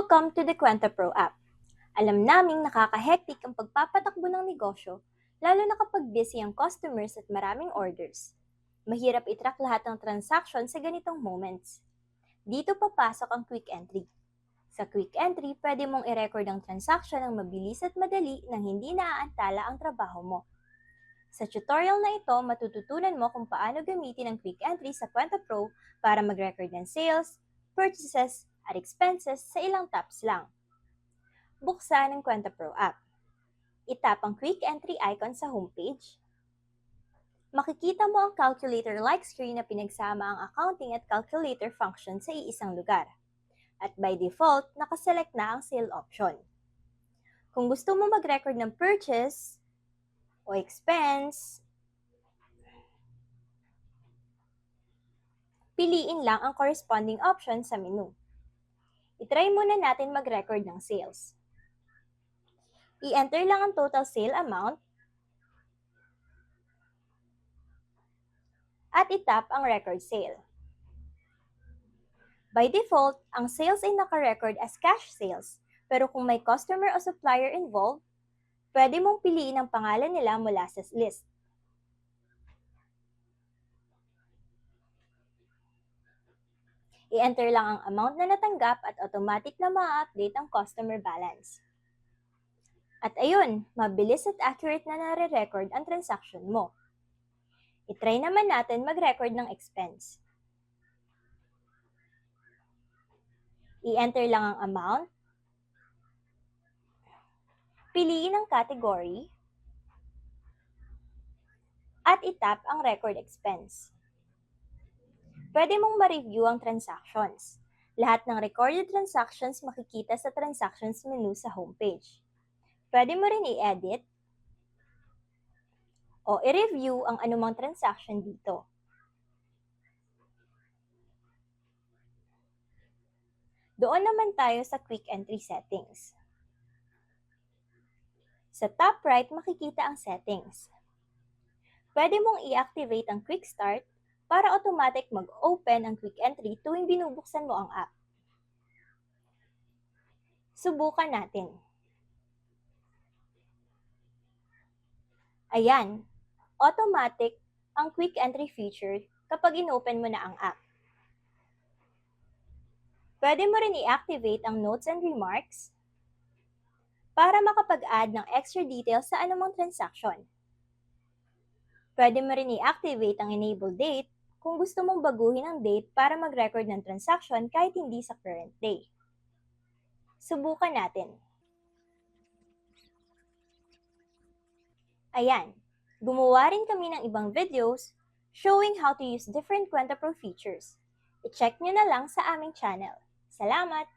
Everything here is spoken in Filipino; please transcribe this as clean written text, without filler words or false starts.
Welcome to the Kwenta Pro app. Alam naming nakaka-hectic ang pagpapatakbo ng negosyo, lalo na kapag busy ang customers at maraming orders. Mahirap i-track lahat ng transaction sa ganitong moments. Dito papasok ang Quick Entry. Sa Quick Entry, pwede mong i-record ang transaction ng mabilis at madali nang hindi naaantala ang trabaho mo. Sa tutorial na ito, matututunan mo kung paano gamitin ang Quick Entry sa Kwenta Pro para mag-record ng sales, purchases, at expenses sa ilang taps lang. Buksan ang Kwenta Pro app. Itap ang Quick Entry icon sa homepage. Makikita mo ang calculator-like screen na pinagsama ang accounting at calculator function sa iisang lugar. At by default, nakaselect na ang sale option. Kung gusto mo mag-record ng purchase o expense, piliin lang ang corresponding option sa menu. I-try muna natin mag-record ng sales. I-enter lang ang total sale amount at itap ang record sale. By default, ang sales ay naka-record as cash sales, pero kung may customer o supplier involved, pwede mong piliin ang pangalan nila mula sa list. I-enter lang ang amount na natanggap at automatic na ma-update ang customer balance. At ayun, mabilis at accurate na nare-record ang transaction mo. I-try naman natin mag-record ng expense. I-enter lang ang amount, piliin ang category, at itap ang record expense. Pwede mong ma-review ang transactions. Lahat ng recorded transactions makikita sa transactions menu sa homepage. Pwede mo rin i-edit o i-review ang anumang transaction dito. Doon naman tayo sa Quick Entry settings. Sa top right, makikita ang settings. Pwede mong i-activate ang Quick Start para automatic mag-open ang Quick Entry tuwing binubuksan mo ang app. Subukan natin. Ayan, automatic ang Quick Entry feature kapag in-open mo na ang app. Pwede mo rin i-activate ang Notes and Remarks para makapag-add ng extra details sa anumang transaction. Pwede mo rin i-activate ang Enable Date kung gusto mong baguhin ang date para mag-record ng transaction kahit hindi sa current day. Subukan natin. Ayan, gumawa rin kami ng ibang videos showing how to use different Kwenta Pro features. I-check nyo na lang sa aming channel. Salamat!